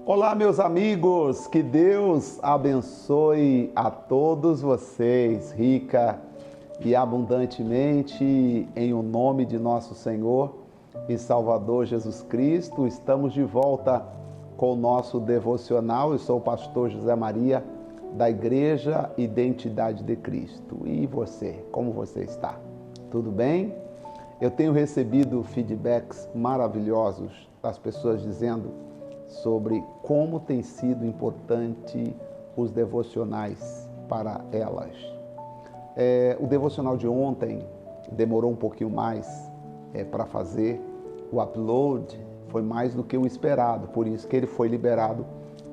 Olá, meus amigos, que Deus abençoe a todos vocês, rica e abundantemente, em o nome de nosso Senhor e Salvador Jesus Cristo. Estamos de volta com o nosso devocional. Eu sou o pastor José Maria, da Igreja Identidade de Cristo. E você, como você está? Tudo bem? Eu tenho recebido feedbacks maravilhosos das pessoas dizendo sobre como tem sido importante os devocionais para elas. O devocional de ontem demorou um pouquinho mais para fazer. O upload foi mais do que o esperado, por isso que ele foi liberado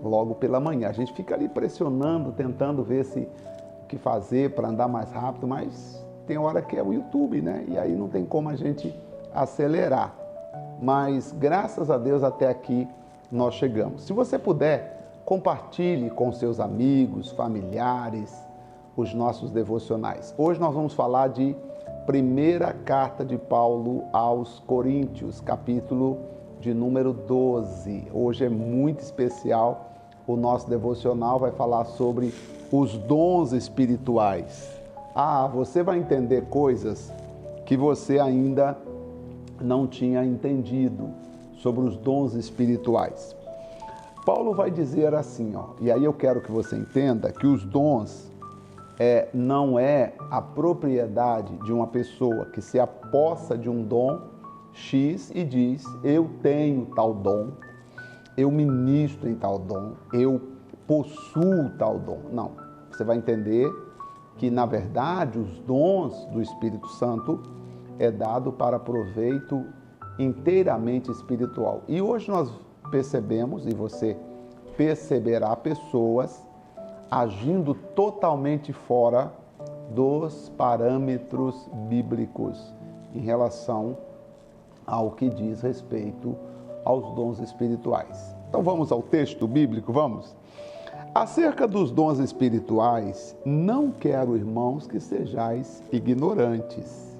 logo pela manhã. A gente fica ali pressionando, tentando ver o que fazer para andar mais rápido, mas tem hora que é o YouTube, né? E aí não tem como a gente acelerar. Mas graças a Deus até aqui nós chegamos. Se você puder, compartilhe com seus amigos, familiares, os nossos devocionais. Hoje nós vamos falar de primeira carta de Paulo aos Coríntios, capítulo de número 12. Hoje é muito especial. O nosso devocional vai falar sobre os dons espirituais. Você vai entender coisas que você ainda não tinha entendido sobre os dons espirituais. Paulo vai dizer assim, e aí eu quero que você entenda que os dons não é a propriedade de uma pessoa que se apossa de um dom X e diz, eu tenho tal dom, eu ministro em tal dom, eu possuo tal dom. Não, você vai entender que, na verdade, os dons do Espírito Santo é dado para proveito inteiramente espiritual. E hoje nós percebemos, e você perceberá, pessoas agindo totalmente fora dos parâmetros bíblicos em relação ao que diz respeito aos dons espirituais. Então vamos ao texto bíblico, vamos? Acerca dos dons espirituais, não quero, irmãos, que sejais ignorantes.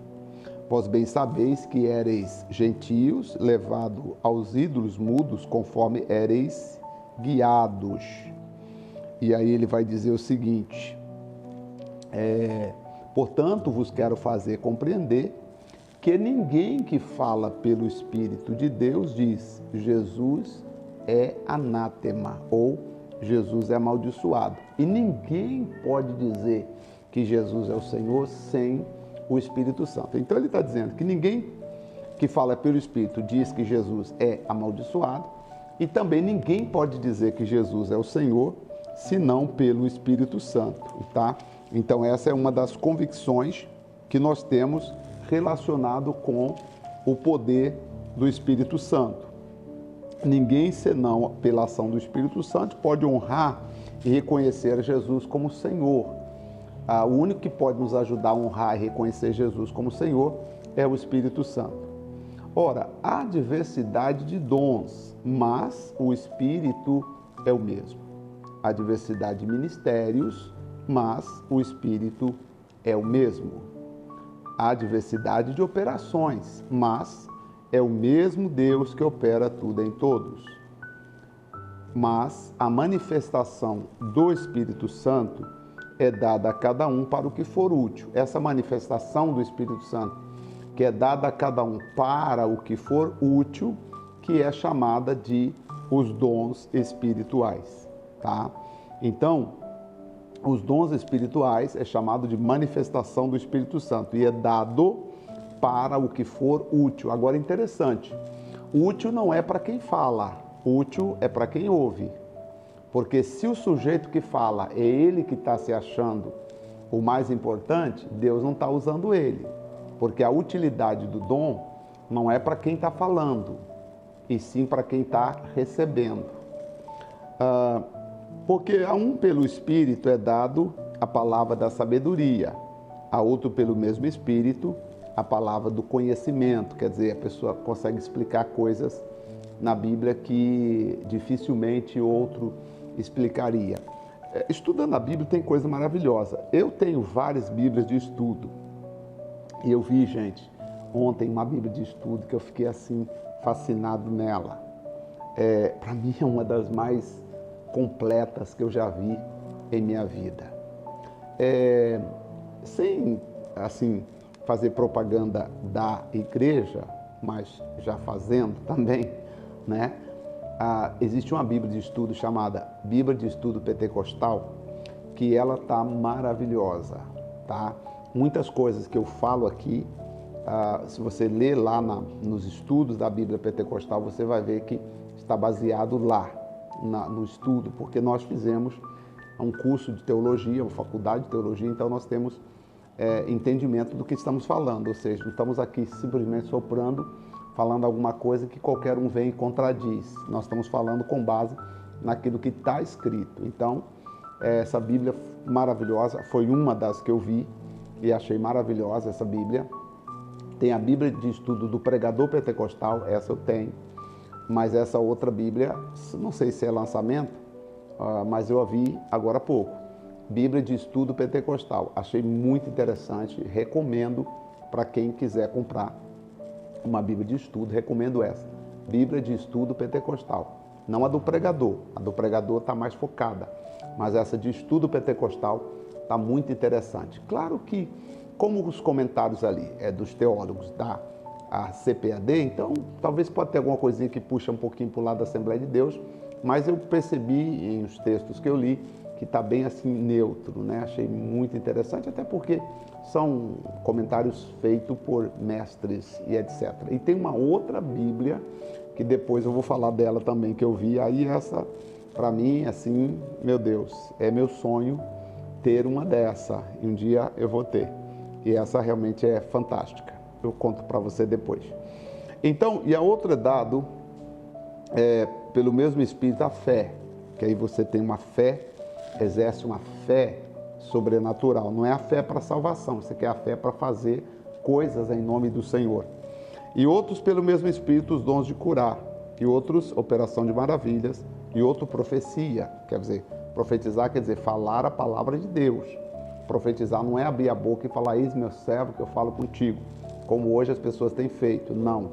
Vós bem sabeis que éreis gentios, levado aos ídolos mudos, conforme éreis guiados. E aí ele vai dizer o seguinte, portanto, vos quero fazer compreender que ninguém que fala pelo Espírito de Deus diz, Jesus é anátema, ou Jesus é amaldiçoado. E ninguém pode dizer que Jesus é o Senhor sem o Espírito Santo. Então ele está dizendo que ninguém que fala pelo Espírito diz que Jesus é amaldiçoado e também ninguém pode dizer que Jesus é o Senhor senão pelo Espírito Santo, tá? Então essa é uma das convicções que nós temos relacionado com o poder do Espírito Santo. Ninguém senão pela ação do Espírito Santo pode honrar e reconhecer Jesus como Senhor. O único que pode nos ajudar a honrar e reconhecer Jesus como Senhor é o Espírito Santo. Ora, há diversidade de dons, mas o Espírito é o mesmo. Há diversidade de ministérios, mas o Espírito é o mesmo. Há diversidade de operações, mas é o mesmo Deus que opera tudo em todos. Mas a manifestação do Espírito Santo é dada a cada um para o que for útil. Essa manifestação do Espírito Santo, que é dada a cada um para o que for útil, que é chamada de os dons espirituais, tá? Então, os dons espirituais é chamado de manifestação do Espírito Santo e é dado para o que for útil. Agora, interessante, útil não é para quem fala, útil é para quem ouve. Porque se o sujeito que fala é ele que está se achando o mais importante, Deus não está usando ele. Porque a utilidade do dom não é para quem está falando, e sim para quem está recebendo. Porque a um pelo Espírito é dado a palavra da sabedoria, a outro pelo mesmo Espírito a palavra do conhecimento, quer dizer, a pessoa consegue explicar coisas na Bíblia que dificilmente outro explicaria. Estudando a Bíblia tem coisa maravilhosa. Eu tenho várias Bíblias de estudo. E eu vi, gente, ontem uma Bíblia de estudo que eu fiquei assim fascinado nela. para mim é uma das mais completas que eu já vi em minha vida. Sem, assim, fazer propaganda da igreja, mas já fazendo também, né? Existe uma Bíblia de estudo chamada Bíblia de Estudo Pentecostal, que ela tá maravilhosa, tá? Muitas coisas que eu falo aqui, se você ler lá nos estudos da Bíblia Pentecostal, você vai ver que está baseado lá, no estudo, porque nós fizemos um curso de teologia, uma faculdade de teologia, então nós temos entendimento do que estamos falando, ou seja, não estamos aqui simplesmente soprando, falando alguma coisa que qualquer um vem e contradiz. Nós estamos falando com base naquilo que está escrito. Então, essa Bíblia maravilhosa foi uma das que eu vi e achei maravilhosa essa Bíblia. Tem a Bíblia de estudo do pregador pentecostal, essa eu tenho, mas essa outra Bíblia, não sei se é lançamento, mas eu a vi agora há pouco. Bíblia de estudo pentecostal, achei muito interessante, recomendo para quem quiser comprar uma Bíblia de estudo, recomendo essa, Bíblia de estudo pentecostal, não a do pregador está mais focada, mas essa de estudo pentecostal está muito interessante. Claro que, como os comentários ali dos teólogos da CPAD, então talvez pode ter alguma coisinha que puxa um pouquinho para o lado da Assembleia de Deus, mas eu percebi em os textos que eu li que está bem assim neutro, né? Achei muito interessante, até porque são comentários feitos por mestres e etc. E tem uma outra Bíblia, que depois eu vou falar dela também, que eu vi, aí essa, para mim, assim, meu Deus, é meu sonho ter uma dessa, e um dia eu vou ter. E essa realmente é fantástica, eu conto para você depois. Então, e a outra dado, pelo mesmo Espírito, a fé, que aí você tem uma fé, exerce uma fé sobrenatural, não é a fé para salvação, você quer a fé para fazer coisas em nome do Senhor. E outros pelo mesmo Espírito, os dons de curar, e outros operação de maravilhas, e outro profecia, quer dizer, profetizar quer dizer falar a palavra de Deus. Profetizar não é abrir a boca e falar, eis meu servo que eu falo contigo, como hoje as pessoas têm feito, não.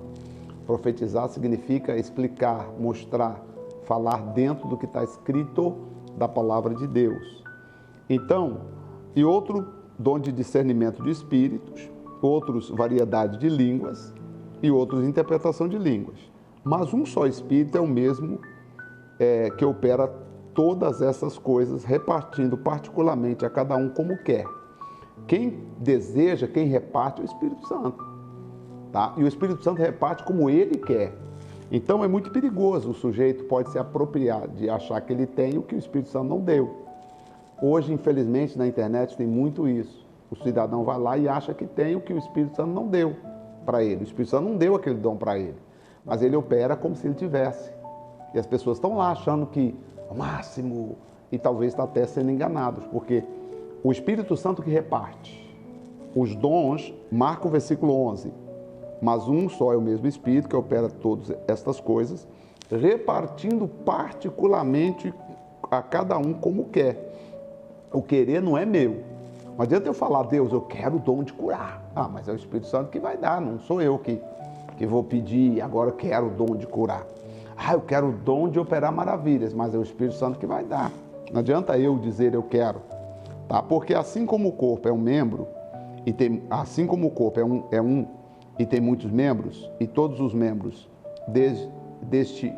Profetizar significa explicar, mostrar, falar dentro do que está escrito da palavra de Deus. Então, e outro dom de discernimento de espíritos, outros variedade de línguas e outros interpretação de línguas. Mas um só Espírito é o mesmo que opera todas essas coisas, repartindo particularmente a cada um como quer. Quem deseja, quem reparte é o Espírito Santo. Tá? E o Espírito Santo reparte como ele quer. Então é muito perigoso, o sujeito pode se apropriar de achar que ele tem o que o Espírito Santo não deu. Hoje, infelizmente, na internet tem muito isso. O cidadão vai lá e acha que tem o que o Espírito Santo não deu para ele. O Espírito Santo não deu aquele dom para ele, mas ele opera como se ele tivesse. E as pessoas estão lá achando que é o máximo, e talvez está até sendo enganados, porque o Espírito Santo que reparte. Os dons, marca o versículo 11, mas um só é o mesmo Espírito que opera todas estas coisas, repartindo particularmente a cada um como quer. O querer não é meu. Não adianta eu falar, Deus, eu quero o dom de curar. Mas é o Espírito Santo que vai dar, não sou eu que vou pedir, agora eu quero o dom de curar. Eu quero o dom de operar maravilhas, mas é o Espírito Santo que vai dar. Não adianta eu dizer eu quero, tá? Porque assim como o corpo é um membro, assim como o corpo é um e tem muitos membros, e todos os membros deste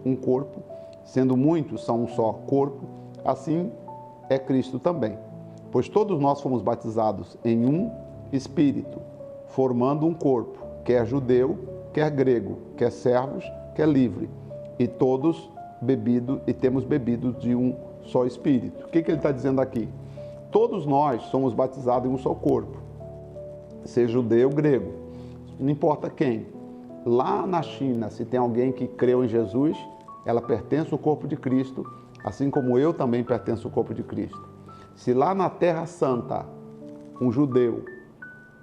um corpo, sendo muitos, são um só corpo, assim é Cristo também. Pois todos nós fomos batizados em um Espírito, formando um corpo, quer judeu, quer grego, quer servos, quer livre, e todos temos bebido de um só Espírito. O que ele está dizendo aqui? Todos nós somos batizados em um só corpo, seja judeu, grego, não importa quem. Lá na China, se tem alguém que creu em Jesus, ela pertence ao corpo de Cristo, assim como eu também pertenço ao corpo de Cristo. Se lá na Terra Santa, um judeu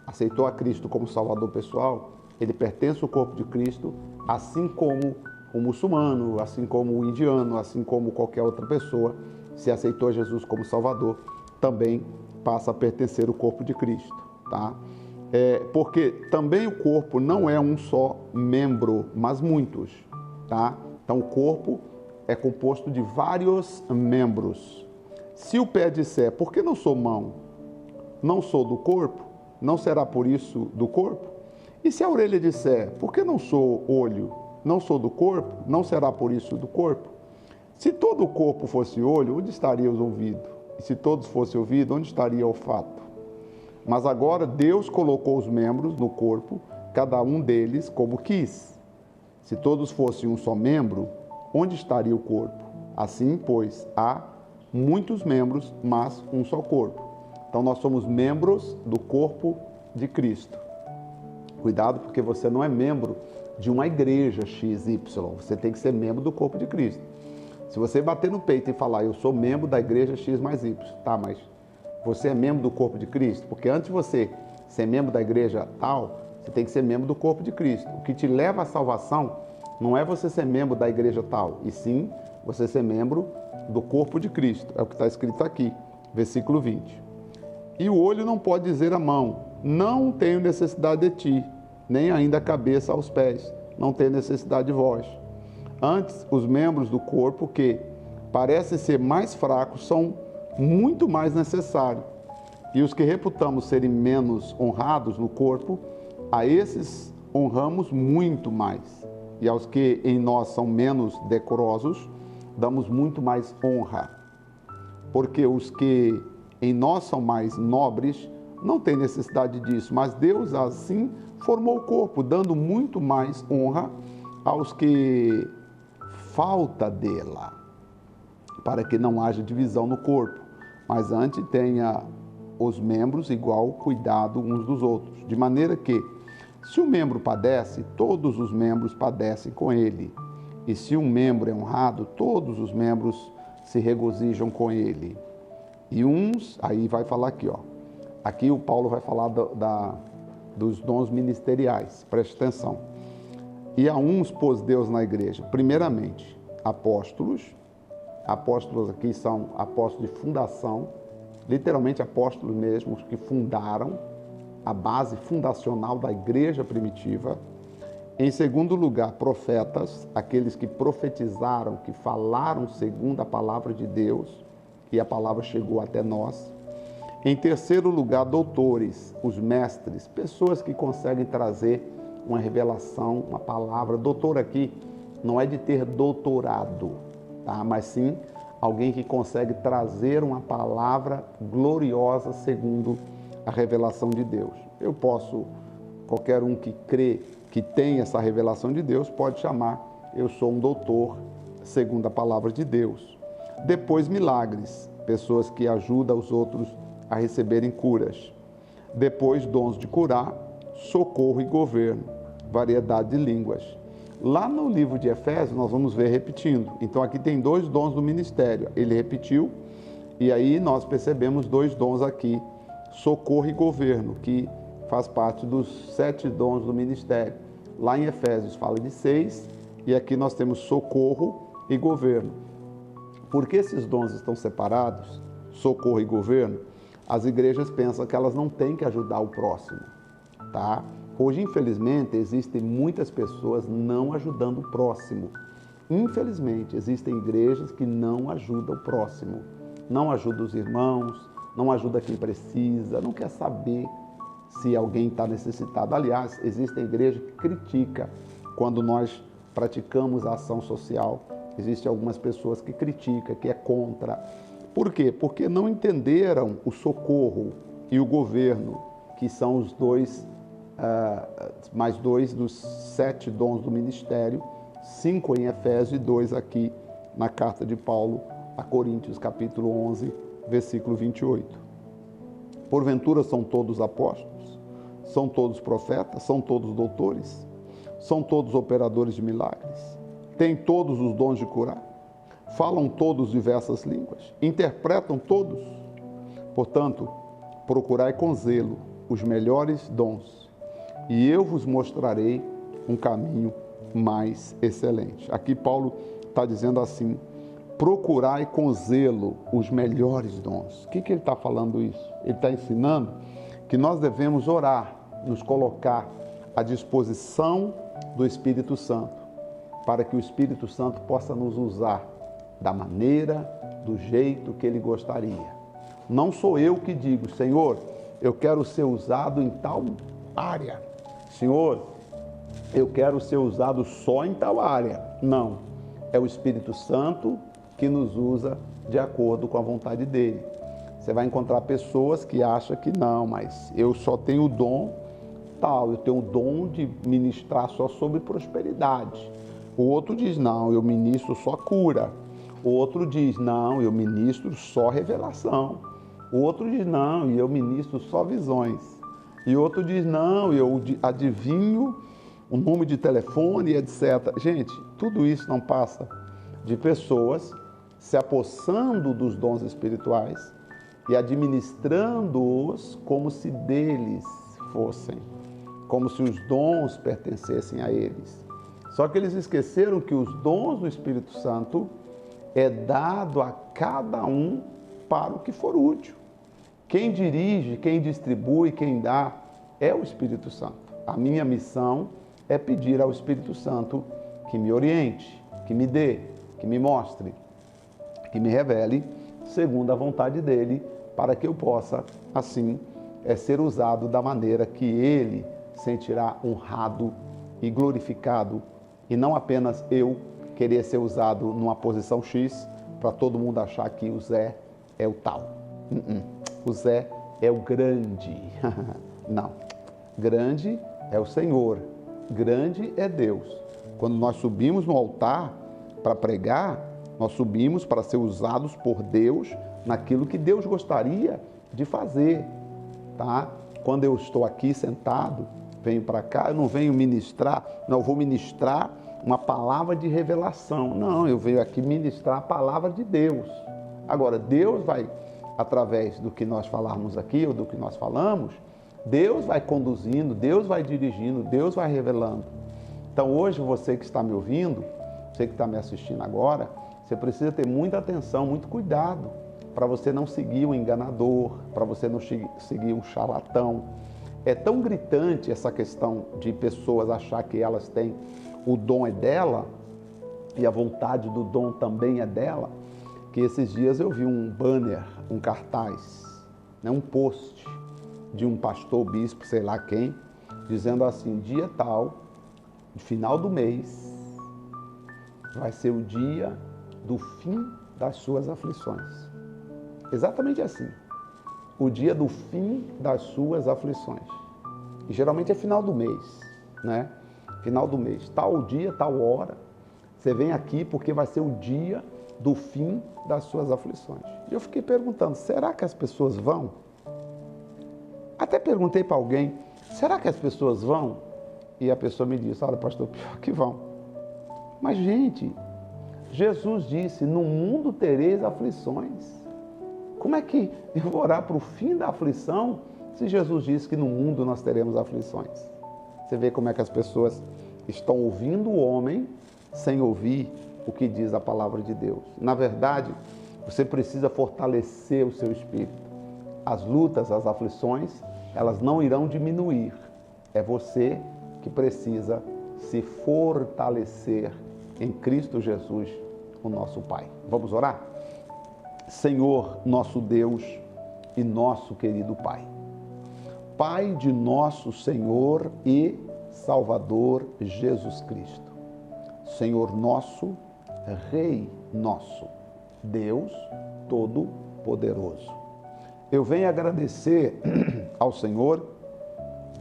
aceitou a Cristo como Salvador pessoal, ele pertence ao corpo de Cristo, assim como o muçulmano, assim como o indiano, assim como qualquer outra pessoa, se aceitou Jesus como Salvador, também passa a pertencer ao corpo de Cristo, tá? Porque também o corpo não é um só membro, mas muitos, tá? Então o corpo é composto de vários membros. Se o pé disser, por que não sou mão? Não sou do corpo? Não será por isso do corpo? E se a orelha disser, por que não sou olho? Não sou do corpo? Não será por isso do corpo? Se todo o corpo fosse olho, onde estaria os ouvidos? E se todos fossem ouvidos, onde estaria o olfato? Mas agora Deus colocou os membros no corpo, cada um deles como quis. Se todos fossem um só membro, onde estaria o corpo? Assim, pois, há muitos membros, mas um só corpo. Então, nós somos membros do corpo de Cristo. Cuidado, porque você não é membro de uma igreja XY, você tem que ser membro do corpo de Cristo. Se você bater no peito e falar, eu sou membro da igreja X mais Y, tá, mas você é membro do corpo de Cristo? Porque antes de você ser membro da igreja tal, você tem que ser membro do corpo de Cristo. O que te leva à salvação não é você ser membro da igreja tal, e sim você ser membro do corpo de Cristo. É o que está escrito aqui, versículo 20. E o olho não pode dizer à mão, não tenho necessidade de ti, nem ainda a cabeça aos pés, não tenho necessidade de vós. Antes, os membros do corpo que parecem ser mais fracos são muito mais necessários. E os que reputamos serem menos honrados no corpo, a esses honramos muito mais. E aos que em nós são menos decorosos, damos muito mais honra. Porque os que em nós são mais nobres, não têm necessidade disso, mas Deus assim formou o corpo, dando muito mais honra aos que falta dela, para que não haja divisão no corpo, mas antes tenha os membros igual cuidado uns dos outros, de maneira que, se um membro padece, todos os membros padecem com ele, e se um membro é honrado, todos os membros se regozijam com ele. E uns, aí vai falar aqui, ó. Aqui o Paulo vai falar dos dons ministeriais, preste atenção. E a uns pôs Deus na igreja, primeiramente, apóstolos. Apóstolos aqui são apóstolos de fundação, literalmente apóstolos mesmo, que fundaram a base fundacional da igreja primitiva. Em segundo lugar, profetas, aqueles que profetizaram, que falaram segundo a palavra de Deus, e a palavra chegou até nós. Em terceiro lugar, doutores, os mestres, pessoas que conseguem trazer uma revelação, uma palavra. Doutor aqui não é de ter doutorado, tá? Mas sim alguém que consegue trazer uma palavra gloriosa segundo a revelação de Deus. Qualquer um que crê que tem essa revelação de Deus, pode chamar, eu sou um doutor segundo a palavra de Deus. Depois, milagres, pessoas que ajudam os outros a receberem curas. Depois, dons de curar, socorro e governo, variedade de línguas. Lá no livro de Efésios, nós vamos ver repetindo. Então, aqui tem 2 dons do ministério. Ele repetiu, e aí nós percebemos 2 dons aqui, socorro e governo, que faz parte dos 7 dons do ministério. Lá em Efésios fala de 6, e aqui nós temos socorro e governo. Por que esses dons estão separados, socorro e governo? As igrejas pensam que elas não têm que ajudar o próximo, tá? Hoje, infelizmente, existem muitas pessoas não ajudando o próximo. Infelizmente, existem igrejas que não ajudam o próximo, não ajudam os irmãos, não ajudam quem precisa, não quer saber se alguém está necessitado. Aliás, existem igrejas que criticam quando nós praticamos a ação social. Existem algumas pessoas que criticam, que é contra. Por quê? Porque não entenderam o socorro e o governo, que são os mais 2 dos 7 dons do ministério, 5 em Efésios e 2 aqui na carta de Paulo a Coríntios, capítulo 11, versículo 28. Porventura são todos apóstolos? São todos profetas? São todos doutores? São todos operadores de milagres? Têm todos os dons de curar? Falam todos diversas línguas? Interpretam todos? Portanto, procurai com zelo os melhores dons, e eu vos mostrarei um caminho mais excelente. Aqui Paulo está dizendo assim, procurai com zelo os melhores dons. O que ele está falando isso? Ele está ensinando que nós devemos orar nos colocar à disposição do Espírito Santo, para que o Espírito Santo possa nos usar da maneira, do jeito que Ele gostaria. Não sou eu que digo, Senhor, eu quero ser usado em tal área. Senhor, eu quero ser usado só em tal área. Não, é o Espírito Santo que nos usa de acordo com a vontade dEle. Você vai encontrar pessoas que acham que não, mas eu só tenho o dom tal, eu tenho o dom de ministrar só sobre prosperidade. O outro diz, não, eu ministro só cura. O outro diz, não, eu ministro só revelação. O outro diz, não, eu ministro só visões. E outro diz, não, eu adivinho o número de telefone, etc. Gente, tudo isso não passa de pessoas se apossando dos dons espirituais e administrando-os como se deles fossem, como se os dons pertencessem a eles. Só que eles esqueceram que os dons do Espírito Santo é dado a cada um para o que for útil. Quem dirige, quem distribui, quem dá é o Espírito Santo. A minha missão é pedir ao Espírito Santo que me oriente, que me dê, que me mostre, que me revele segundo a vontade dele, para que eu possa, assim, ser usado da maneira que ele sentirá honrado e glorificado, e não apenas eu querer ser usado numa posição X para todo mundo achar que o Zé é o tal. O Zé é o grande. Não. Grande é o Senhor. Grande é Deus. Quando nós subimos no altar para pregar, nós subimos para ser usados por Deus naquilo que Deus gostaria de fazer, tá? Quando eu estou aqui sentado, venho para cá, eu não venho ministrar, não, eu vou ministrar uma palavra de revelação. Não, eu venho aqui ministrar a palavra de Deus. Agora, Deus vai, através do que nós falarmos aqui, ou do que nós falamos, Deus vai conduzindo, Deus vai dirigindo, Deus vai revelando. Então, hoje, você que está me ouvindo, você que está me assistindo agora, você precisa ter muita atenção, muito cuidado, para você não seguir um enganador, para você não seguir um charlatão. É tão gritante essa questão de pessoas achar que elas têm o dom é dela e a vontade do dom também é dela, que esses dias eu vi um banner, um cartaz, um post de um pastor, bispo, sei lá quem, dizendo assim, dia tal, no final do mês, vai ser o dia do fim das suas aflições. Exatamente assim. O dia do fim das suas aflições. E geralmente é final do mês, né? Final do mês. Tal dia, tal hora, você vem aqui porque vai ser o dia do fim das suas aflições. E eu fiquei perguntando, será que as pessoas vão? Até perguntei para alguém, será que as pessoas vão? E a pessoa me disse, olha, pastor, pior que vão. Mas, gente, Jesus disse, no mundo tereis aflições. Como é que eu vou orar para o fim da aflição se Jesus disse que no mundo nós teremos aflições? Você vê como é que as pessoas estão ouvindo o homem sem ouvir o que diz a palavra de Deus. Na verdade, você precisa fortalecer o seu espírito. As lutas, as aflições, elas não irão diminuir. É você que precisa se fortalecer em Cristo Jesus, o nosso Pai. Vamos orar? Senhor, nosso Deus e nosso querido Pai. Pai de nosso Senhor e Salvador Jesus Cristo. Senhor nosso, Rei nosso, Deus Todo-Poderoso. Eu venho agradecer ao Senhor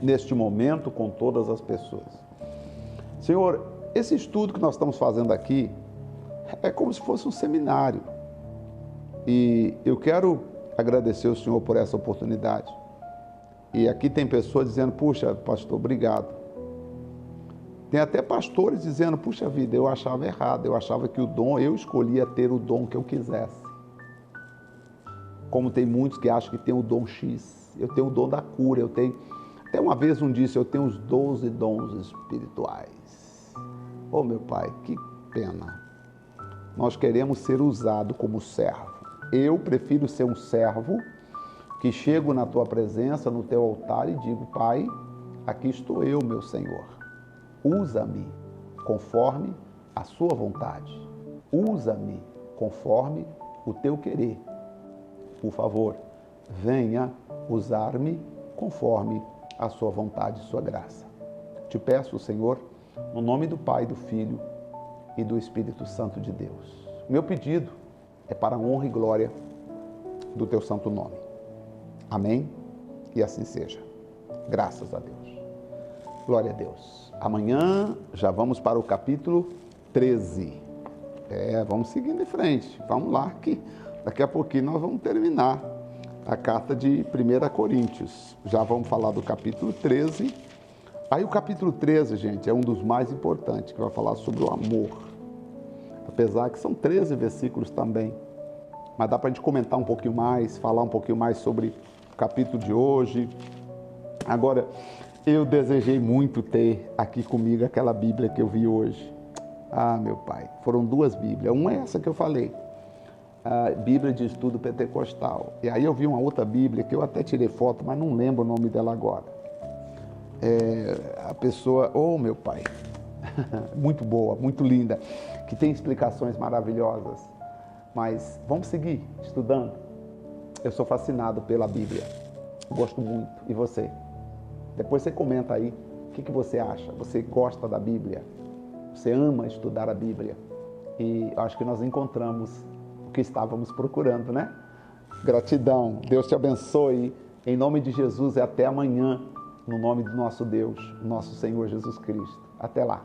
neste momento com todas as pessoas. Senhor, esse estudo que nós estamos fazendo aqui é como se fosse um seminário. E eu quero agradecer ao Senhor por essa oportunidade. E aqui tem pessoas dizendo, puxa, pastor, obrigado. Tem até pastores dizendo, puxa vida, eu achava errado, eu achava que o dom, eu escolhia ter o dom que eu quisesse. Como tem muitos que acham que tem o dom X, eu tenho o dom da cura, eu tenho... Até uma vez disse, eu tenho os 12 dons espirituais. Oh, meu Pai, que pena. Nós queremos ser usados como servo. Eu prefiro ser um servo que chego na Tua presença, no Teu altar e digo, Pai, aqui estou eu, meu Senhor. Usa-me conforme a sua vontade. Usa-me conforme o teu querer. Por favor, venha usar-me conforme a sua vontade e sua graça. Te peço, Senhor, no nome do Pai, do Filho e do Espírito Santo de Deus. Meu pedido é para a honra e glória do teu santo nome. Amém? E assim seja. Graças a Deus. Glória a Deus. Amanhã já vamos para o capítulo 13. Vamos seguindo em frente. Vamos lá, que daqui a pouquinho nós vamos terminar a carta de 1 Coríntios. Já vamos falar do capítulo 13. Aí o capítulo 13, gente, é um dos mais importantes, que vai falar sobre o amor. Apesar que são 13 versículos também. Mas dá para a gente comentar um pouquinho mais, falar um pouquinho mais sobre o capítulo de hoje. Agora, eu desejei muito ter aqui comigo aquela Bíblia que eu vi hoje. Ah, meu pai, foram 2 Bíblias. Uma é essa que eu falei, a Bíblia de Estudo Pentecostal. E aí eu vi uma outra Bíblia, que eu até tirei foto, mas não lembro o nome dela agora. A pessoa, meu pai, muito boa, muito linda, que tem explicações maravilhosas. Mas vamos seguir estudando. Eu sou fascinado pela Bíblia, gosto muito. E você? Depois você comenta aí, o que você acha? Você gosta da Bíblia? Você ama estudar a Bíblia? E acho que nós encontramos o que estávamos procurando, né? Gratidão, Deus te abençoe, em nome de Jesus, e até amanhã, no nome do nosso Deus, nosso Senhor Jesus Cristo. Até lá.